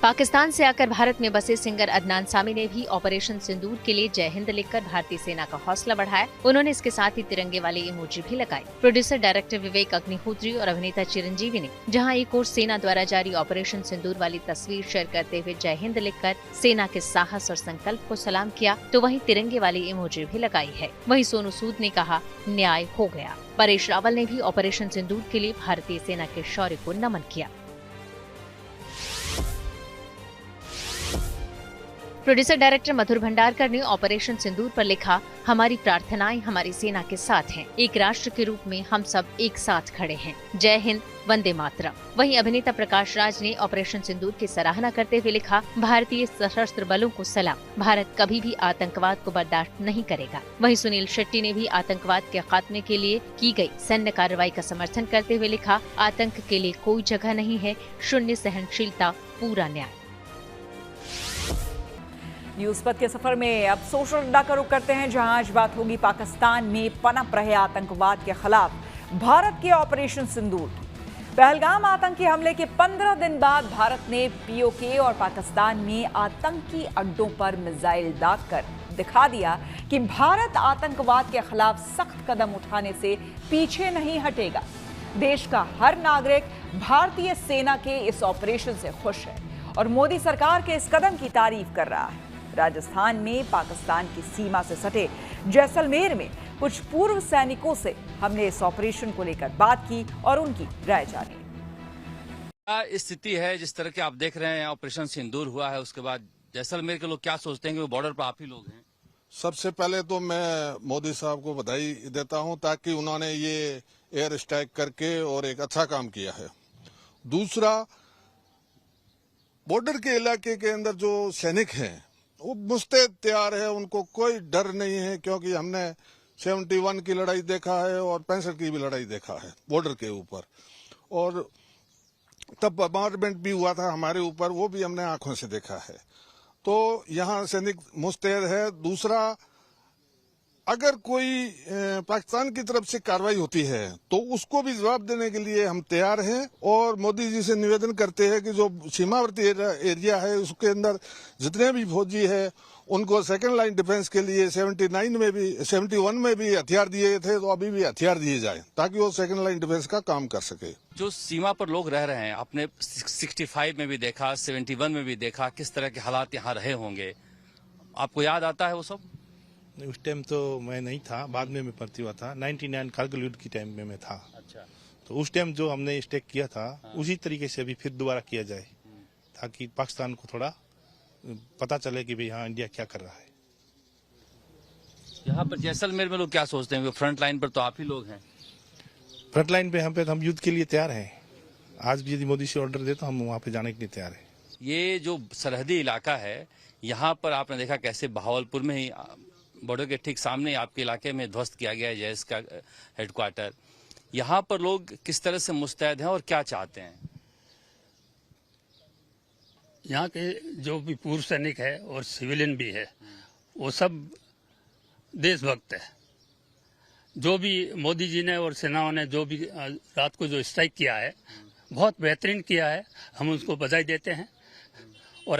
पाकिस्तान से आकर भारत में बसे सिंगर अदनान सामी ने भी ऑपरेशन सिंदूर के लिए जय हिंद लिखकर भारतीय सेना का हौसला बढ़ाया। उन्होंने इसके साथ ही तिरंगे वाली इमोजी भी लगाई। प्रोड्यूसर डायरेक्टर विवेक अग्निहोत्री और अभिनेता चिरंजीवी ने जहां एक ओर सेना द्वारा जारी ऑपरेशन सिंदूर वाली तस्वीर शेयर करते हुए जय हिंद लिखकर सेना के साहस और संकल्प को सलाम किया, तो वहीं तिरंगे वाली इमोजी भी लगाई है। वहीं सोनू सूद ने कहा, न्याय हो गया। परेश रावल ने भी ऑपरेशन सिंदूर के लिए भारतीय सेना के शौर्य को नमन किया। प्रोड्यूसर डायरेक्टर मधुर भंडारकर ने ऑपरेशन सिंदूर पर लिखा, हमारी प्रार्थनाएं हमारी सेना के साथ हैं। एक राष्ट्र के रूप में हम सब एक साथ खड़े हैं। जय हिंद, वंदे मातरम। वहीं अभिनेता प्रकाश राज ने ऑपरेशन सिंदूर की सराहना करते हुए लिखा, भारतीय सशस्त्र बलों को सलाम। भारत कभी भी आतंकवाद को बर्दाश्त नहीं करेगा। वहीं सुनील शेट्टी ने भी आतंकवाद के खात्मे के लिए की गई सैन्य कार्रवाई का समर्थन करते हुए लिखा, आतंक के लिए कोई जगह नहीं है, शून्य सहनशीलता, पूरा न्याय। न्यूज पथ के सफर में अब सोशल मीडिया का रुख करते हैं, जहां आज बात होगी पाकिस्तान में पनप रहे आतंकवाद के खिलाफ भारत के ऑपरेशन सिंदूर की। पहलगाम आतंकी हमले के 15 दिन बाद भारत ने POK और पाकिस्तान में आतंकी अड्डों पर मिसाइल दागकर दिखा दिया कि भारत आतंकवाद के खिलाफ सख्त कदम उठाने से पीछे नहीं हटेगा। देश का हर नागरिक भारतीय सेना के इस ऑपरेशन से खुश है और मोदी सरकार के इस कदम की तारीफ कर रहा है। राजस्थान में पाकिस्तान की सीमा से सटे जैसलमेर में कुछ पूर्व सैनिकों से हमने इस ऑपरेशन को लेकर बात की और उनकी राय जानी। स्थिति है जिस तरह के आप देख रहे हैं, ऑपरेशन सिंदूर हुआ है, उसके बाद जैसलमेर के लोग क्या सोचते हैं कि वो बॉर्डर पर आप ही लोग हैं? सबसे पहले तो मैं मोदी साहब को बधाई देता हूं, ताकि उन्होंने ये एयर स्ट्राइक करके और एक अच्छा काम किया है। दूसरा, बॉर्डर के इलाके के अंदर जो सैनिक हैं वो मुस्तैद तैयार है, उनको कोई डर नहीं है, क्योंकि हमने 71 की लड़ाई देखा है और 65 की भी लड़ाई देखा है बॉर्डर के ऊपर, और तब बॉम्बार्डमेंट भी हुआ था हमारे ऊपर, वो भी हमने आंखों से देखा है। तो यहाँ सैनिक मुस्तैद है। दूसरा, अगर कोई पाकिस्तान की तरफ से कार्रवाई होती है तो उसको भी जवाब देने के लिए हम तैयार हैं, और मोदी जी से निवेदन करते हैं कि जो सीमावर्ती एरिया है उसके अंदर जितने भी फौजी है उनको सेकंड लाइन डिफेंस के लिए 71 में भी हथियार दिए थे, तो अभी भी हथियार दिए जाए ताकि वो सेकंड लाइन डिफेंस का काम कर सके। जो सीमा पर लोग रह रहे हैं, आपने 65 में भी देखा, 71 में भी देखा, किस तरह के हालात यहाँ रहे होंगे, आपको याद आता है वो सब? उस टाइम तो मैं नहीं था, बाद में मैं भर्ती हुआ था। 99 कारगिल युद्ध की टाइम में मैं था। अच्छा। तो उस टाइम जो हमने स्टेक किया था उसी तरीके से अभी फिर दोबारा किया जाए, ताकि पाकिस्तान को थोड़ा पता चले कि भाई हाँ इंडिया क्या कर रहा है। यहाँ पर जैसलमेर में लोग क्या सोचते हैं? फ्रंट लाइन पर तो आप ही लोग हैं। फ्रंट लाइन पे हम युद्ध के लिए तैयार हैं। आज भी यदि मोदी से ऑर्डर दे तो हम वहाँ पे जाने के लिए तैयार हैं। ये जो सरहदी इलाका है, यहाँ पर आपने देखा कैसे बहावलपुर में ही बॉर्डर के ठीक सामने आपके इलाके में ध्वस्त किया गया है जैश का हेडक्वार्टर। यहाँ पर लोग किस तरह से मुस्तैद हैं और क्या चाहते हैं? यहाँ के जो भी पूर्व सैनिक है और सिविलियन भी है, वो सब देशभक्त है। जो भी मोदी जी ने और सेनाओं ने जो भी रात को जो स्ट्राइक किया है, बहुत बेहतरीन किया है। हम उसको बधाई देते हैं। और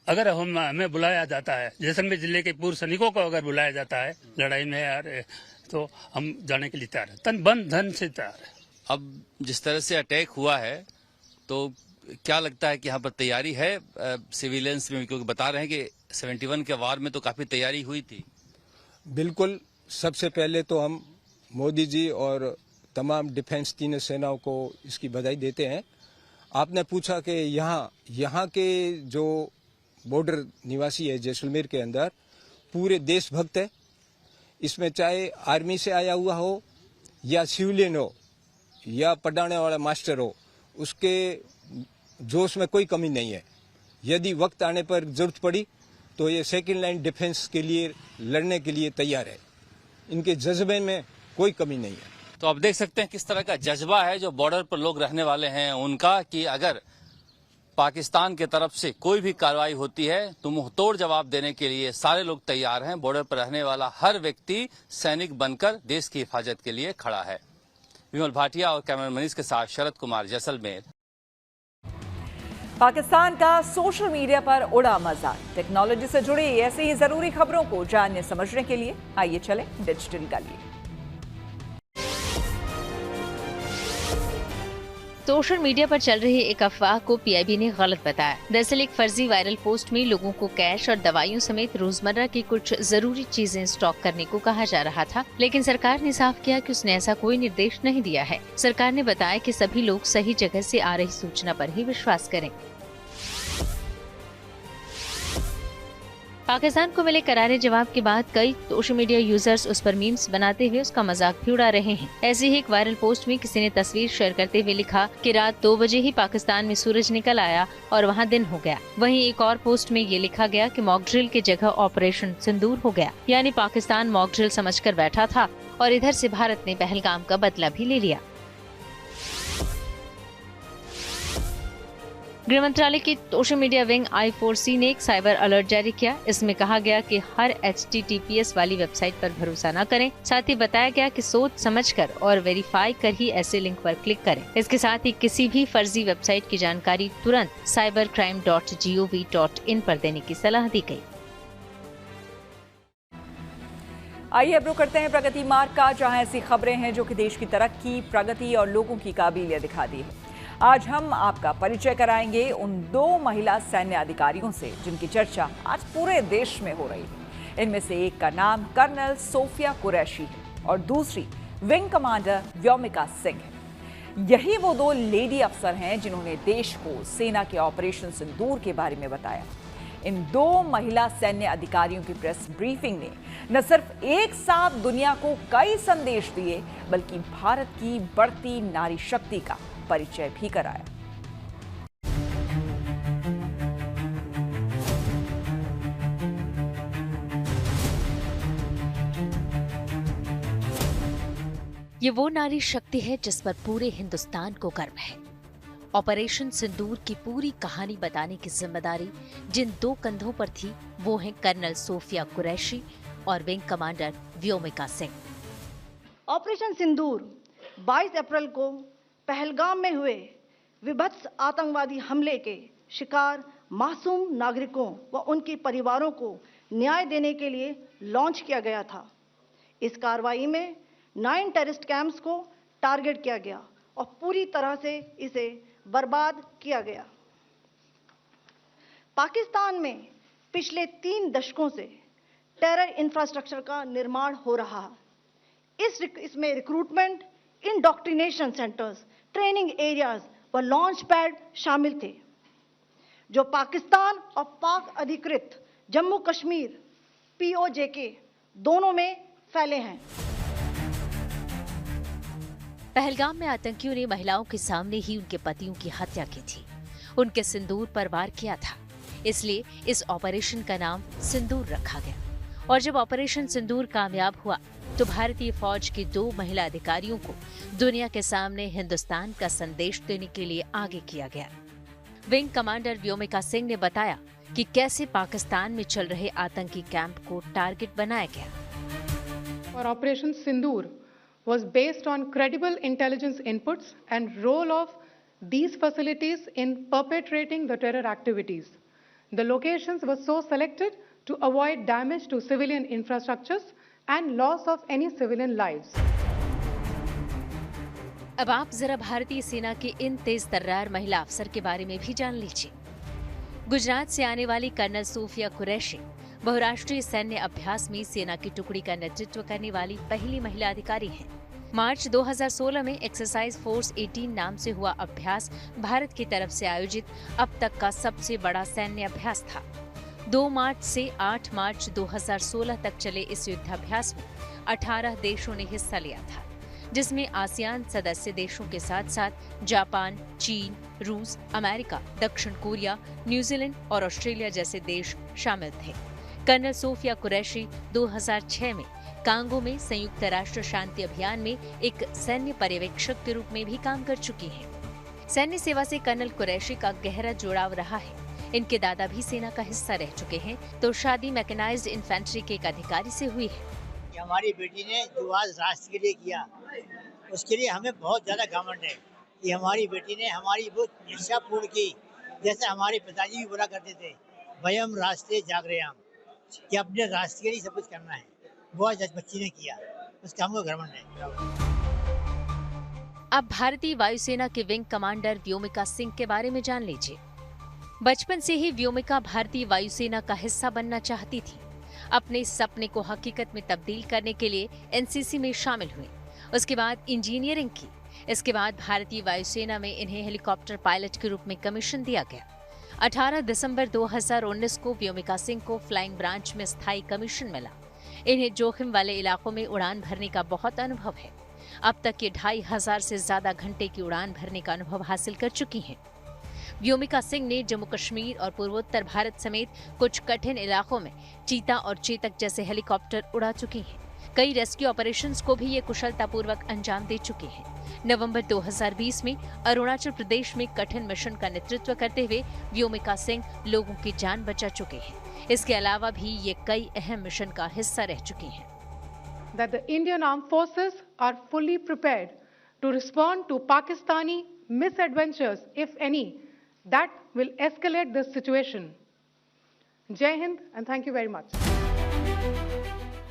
अगर हमें बुलाया जाता है, जैसलमेर जिले के पूर्व सैनिकों को अगर बुलाया जाता है लड़ाई में यार, तो हम जाने के लिए तैयार है, तन बन धन से तैयार है। अब जिस तरह से अटैक हुआ है, तो क्या लगता है कि यहाँ पर तैयारी है सिविलियंस में? क्योंकि बता रहे हैं कि 71 के वार में तो काफी तैयारी हुई थी। बिल्कुल। सबसे पहले तो हम मोदी जी और तमाम डिफेंस तीनों सेनाओं को इसकी बधाई देते हैं। आपने पूछा कि यहाँ के जो बॉर्डर निवासी है जैसलमेर के अंदर, पूरे देशभक्त है। इसमें चाहे आर्मी से आया हुआ हो या सिविलियन हो या पढ़ाने वाला मास्टर हो, उसके जोश में कोई कमी नहीं है। यदि वक्त आने पर जरूरत पड़ी तो ये सेकंड लाइन डिफेंस के लिए लड़ने के लिए तैयार है। इनके जज्बे में कोई कमी नहीं है। तो आप देख सकते हैं किस तरह का जज्बा है जो बॉर्डर पर लोग रहने वाले हैं उनका, कि अगर पाकिस्तान की तरफ से कोई भी कार्रवाई होती है तो मुंहतोड़ जवाब देने के लिए सारे लोग तैयार हैं। बॉर्डर पर रहने वाला हर व्यक्ति सैनिक बनकर देश की हिफाजत के लिए खड़ा है। विमल भाटिया और कैमरा मनीष के साथ शरद कुमार, जैसलमेर। पाकिस्तान का सोशल मीडिया पर उड़ा मजाक। टेक्नोलॉजी से जुड़ी ऐसी ही जरूरी खबरों को जानने समझने के लिए आइए चलें डिजिटल का लिए। सोशल मीडिया पर चल रही एक अफवाह को पीआईबी ने गलत बताया। दरअसल एक फर्जी वायरल पोस्ट में लोगों को कैश और दवाइयों समेत रोजमर्रा की कुछ जरूरी चीजें स्टॉक करने को कहा जा रहा था, लेकिन सरकार ने साफ किया कि उसने ऐसा कोई निर्देश नहीं दिया है। सरकार ने बताया कि सभी लोग सही जगह से आ रही सूचना पर ही विश्वास करें। पाकिस्तान को मिले करारे जवाब के बाद कई सोशल मीडिया यूजर्स उस पर मीम्स बनाते हुए उसका मजाक भी उड़ा रहे हैं। ऐसी ही एक वायरल पोस्ट में किसी ने तस्वीर शेयर करते हुए लिखा कि रात 2 बजे ही पाकिस्तान में सूरज निकल आया और वहां दिन हो गया। वहीं एक और पोस्ट में ये लिखा गया कि मॉक ड्रिल की जगह ऑपरेशन सिंदूर हो गया, यानी पाकिस्तान मॉक ड्रिल समझकर बैठा था और इधर से भारत ने पहलगाम का बदला भी ले लिया। गृह मंत्रालय की सोशल मीडिया विंग I4C ने एक साइबर अलर्ट जारी किया। इसमें कहा गया कि हर HTTPS वाली वेबसाइट पर भरोसा न करें। साथ ही बताया गया कि सोच समझकर और वेरीफाई कर ही ऐसे लिंक पर क्लिक करें। इसके साथ ही किसी भी फर्जी वेबसाइट की जानकारी तुरंत cybercrime.gov.in पर देने की सलाह दी गई। आइए अब रुक करते हैं प्रगति मार्ग का, जहां ऐसी खबरें हैं जो कि देश की तरक्की, प्रगति और लोगों की काबिलियत दिखाती है। आज हम आपका परिचय कराएंगे उन 2 महिला सैन्य अधिकारियों से जिनकी चर्चा आज पूरे देश में हो रही है। इनमें से एक का नाम कर्नल सोफिया कुरैशी है और दूसरी विंग कमांडर व्योमिका सिंह है। यही वो 2 लेडी अफसर हैं जिन्होंने देश को सेना के ऑपरेशन सिंदूर के बारे में बताया। इन 2 महिला सैन्य अधिकारियों की प्रेस ब्रीफिंग ने न सिर्फ एक साथ दुनिया को कई संदेश दिए, बल्कि भारत की बढ़ती नारी शक्ति का परिचय भी कराया। ये वो नारी शक्ति है जिस पर पूरे हिंदुस्तान को गर्व है। ऑपरेशन सिंदूर की पूरी कहानी बताने की जिम्मेदारी जिन 2 कंधों पर थी वो हैं कर्नल सोफिया कुरैशी और wing commander Vyomika Singh. Operation Sindoor 22 अप्रैल को पहलगाम में हुए विभत्स आतंकवादी हमले के शिकार मासूम नागरिकों व उनके परिवारों को न्याय देने के लिए लॉन्च किया गया था। इस कार्रवाई में 9 टेररिस्ट कैंप्स को टारगेट किया गया और पूरी तरह से इसे बर्बाद किया गया। पाकिस्तान में पिछले 3 दशकों से टेरर इंफ्रास्ट्रक्चर का निर्माण हो रहा है। इसमें recruitment, indoctrination centres, training areas व लॉन्च पैड शामिल थे, जो पाकिस्तान और पाक अधिकृत जम्मू कश्मीर POJK दोनों में फैले हैं। पहलगाम में आतंकियों ने महिलाओं के सामने ही उनके पतियों की हत्या की थी, उनके सिंदूर पर वार किया था, इसलिए इस ऑपरेशन का नाम सिंदूर रखा गया। और जब ऑपरेशन सिंदूर कामयाब हुआ तो भारतीय फौज की 2 महिला अधिकारियों को दुनिया के सामने हिंदुस्तान का संदेश देने के लिए आगे किया गया। विंग कमांडर व्योमिका सिंह ने बताया कि कैसे पाकिस्तान में चल रहे आतंकी कैंप को टारगेट बनाया गया। और operation Sindoor was based on credible intelligence inputs and role of these facilities in perpetrating the terror activities. The locations were so selected to avoid damage to civilian infrastructures and loss of any civilian lives. अब आप जरा भारतीय सेना के इन तेज तर्रार महिला अफसर के बारे में भी जान लीजिए। गुजरात से आने वाली कर्नल सोफिया कुरैशी बहुराष्ट्रीय सैन्य अभ्यास में सेना की टुकड़ी का नेतृत्व करने वाली पहली महिला अधिकारी हैं। मार्च 2016 में एक्सरसाइज फोर्स 18 नाम से हुआ अभ्यास भारत की तरफ से आयोजित अब तक का सबसे बड़ा सैन्य अभ्यास था। 2 मार्च से 8 मार्च 2016 तक चले इस युद्धाभ्यास में 18 देशों ने हिस्सा लिया था, जिसमें आसियान सदस्य देशों के साथ साथ जापान, चीन, रूस, अमेरिका, दक्षिण कोरिया, न्यूजीलैंड और ऑस्ट्रेलिया जैसे देश शामिल थे। कर्नल सोफिया कुरैशी 2006 में कांगो में संयुक्त राष्ट्र शांति अभियान में एक सैन्य पर्यवेक्षक के रूप में भी काम कर चुकी हैं। सैन्य सेवा से कर्नल कुरैशी का गहरा जुड़ाव रहा है। इनके दादा भी सेना का हिस्सा रह चुके हैं, तो शादी मैकेनाइज्ड इन्फेंट्री के एक अधिकारी से हुई है। हमारी बेटी ने जो आज राष्ट्र के लिए किया, उसके लिए हमें बहुत ज्यादा घमंड है कि हमारी बेटी ने हमारी वो इच्छा पूर्ण की। जैसे हमारे पिताजी भी बोला करते थे, वयम राष्ट्रीय जागरयाम, कि अपने राष्ट्र के लिए सब कुछ करना है। वो आज बच्ची ने किया, उसका हमको घमंड है। अब भारतीय वायुसेना के विंग कमांडर व्योमिका सिंह के बारे में जान लीजिए। बचपन से ही व्योमिका भारतीय वायुसेना का हिस्सा बनना चाहती थी। अपने इस सपने को हकीकत में तब्दील करने के लिए एनसीसी में शामिल हुई। उसके बाद इंजीनियरिंग की। इसके बाद भारतीय वायुसेना में इन्हें हेलीकॉप्टर पायलट के रूप में कमीशन दिया गया। 18 दिसंबर 2019 को व्योमिका सिंह को फ्लाइंग ब्रांच में स्थायी कमीशन मिला। इन्हें जोखिम वाले इलाकों में उड़ान भरने का बहुत अनुभव है। अब तक ये 2500 से ज्यादा घंटे की उड़ान भरने का अनुभव हासिल कर चुकी हैं। व्योमिका सिंह ने जम्मू कश्मीर और पूर्वोत्तर भारत समेत कुछ कठिन इलाकों में चीता और चेतक जैसे हेलीकॉप्टर उड़ा चुकी हैं। कई रेस्क्यू ऑपरेशंस को भी ये कुशलतापूर्वक अंजाम दे चुकी हैं। नवंबर 2020 में अरुणाचल प्रदेश में कठिन मिशन का नेतृत्व करते हुए व्योमिका सिंह लोगों की जान बचा चुके हैं। इसके अलावा भी ये कई अहम मिशन का हिस्सा रह चुकी हैं। That the Indian Armed Forces are fully prepared to respond to Pakistani misadventures, if any, that will escalate this situation. Jai Hind and thank you very much.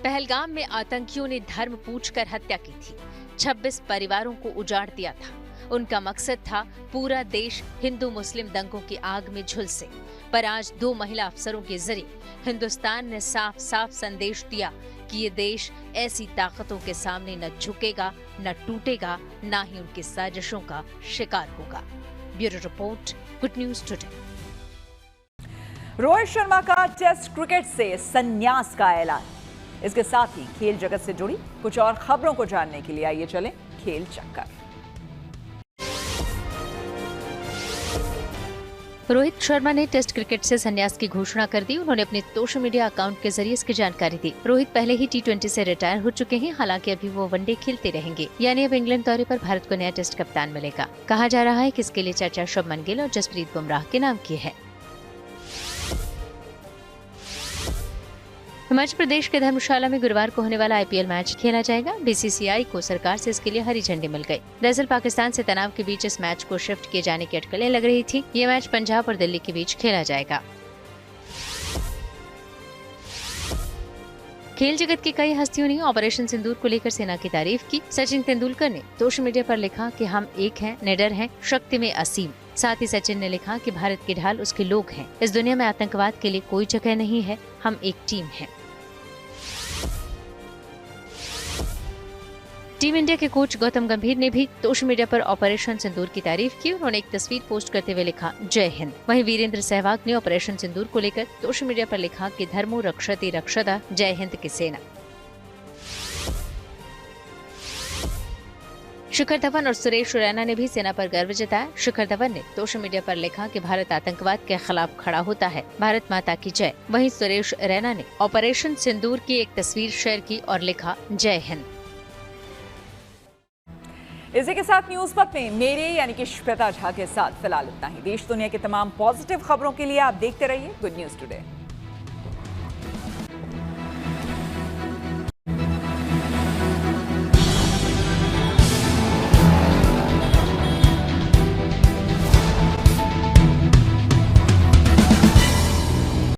Pahalgam में आतंकियों ने धर्म पूछकर हत्या की थी। 26 परिवारों को उजाड़ दिया था। उनका मकसद था पूरा देश हिंदू मुस्लिम दंगों की आग में झुलसे। पर आज 2 महिला अफसरों के जरिए हिंदुस्तान ने साफ साफ संदेश दिया कि ये देश ऐसी ताकतों के सामने न झुकेगा, न टूटेगा, न ही उनकी साजिशों का शिकार होगा। Bureau report, good news today. Rohit Sharma का टेस्ट क्रिकेट से संन्यास का ऐलान। इसके साथ ही खेल जगत से जुड़ी कुछ और खबरों को जानने के लिए आइए चलें खेल चक्कर। रोहित शर्मा ने टेस्ट क्रिकेट से संन्यास की घोषणा कर दी। उन्होंने अपने सोशल मीडिया अकाउंट के जरिए इसकी जानकारी दी। रोहित पहले ही T20 से रिटायर हो चुके हैं, हालांकि अभी वो वनडे खेलते रहेंगे, यानी अब इंग्लैंड दौरे पर भारत को नया टेस्ट कप्तान मिलेगा। कहा जा रहा है कि इसके लिए चर्चा शुभमन गिल और जसप्रीत बुमराह के नाम की है। हिमाचल प्रदेश के धर्मशाला में गुरुवार को होने वाला IPL मैच खेला जाएगा। BCCI को सरकार से इसके लिए हरी झंडी मिल गई। दरअसल पाकिस्तान से तनाव के बीच इस मैच को शिफ्ट किए जाने की अटकलें लग रही थी। ये मैच पंजाब और दिल्ली के बीच खेला जाएगा। खेल जगत की कई हस्तियों ने ऑपरेशन सिंदूर को लेकर सेना की तारीफ की। सचिन तेंदुलकर ने सोशल मीडिया पर लिखा कि हम एक हैं, निडर हैं, शक्ति में असीम। साथ ही सचिन ने लिखा कि भारत की ढाल उसके लोग हैं। इस दुनिया में आतंकवाद के लिए कोई जगह नहीं है, हम एक टीम हैं। टीम इंडिया के कोच गौतम गंभीर ने भी सोशल मीडिया पर ऑपरेशन सिंदूर की तारीफ की। उन्होंने एक तस्वीर पोस्ट करते हुए लिखा, जय हिंद। वहीं वीरेंद्र सहवाग ने ऑपरेशन सिंदूर को लेकर सोशल मीडिया पर लिखा कि धर्मो रक्षति रक्षदा, जय हिंद की सेना। शिखर धवन और सुरेश रैना ने भी सेना पर गर्व जताया। शिखर धवन ने सोशल मीडिया पर लिखा कि भारत आतंकवाद के खिलाफ खड़ा होता है, भारत माता की जय। वहीं सुरेश रैना ने ऑपरेशन सिंदूर की एक तस्वीर शेयर की और लिखा, जय हिंद। इसी के साथ न्यूज पथ में मेरे यानी कि श्वेता झा के साथ फिलहाल इतना ही। देश दुनिया की तमाम पॉजिटिव खबरों के लिए आप देखते रहिए गुड न्यूज टुडे।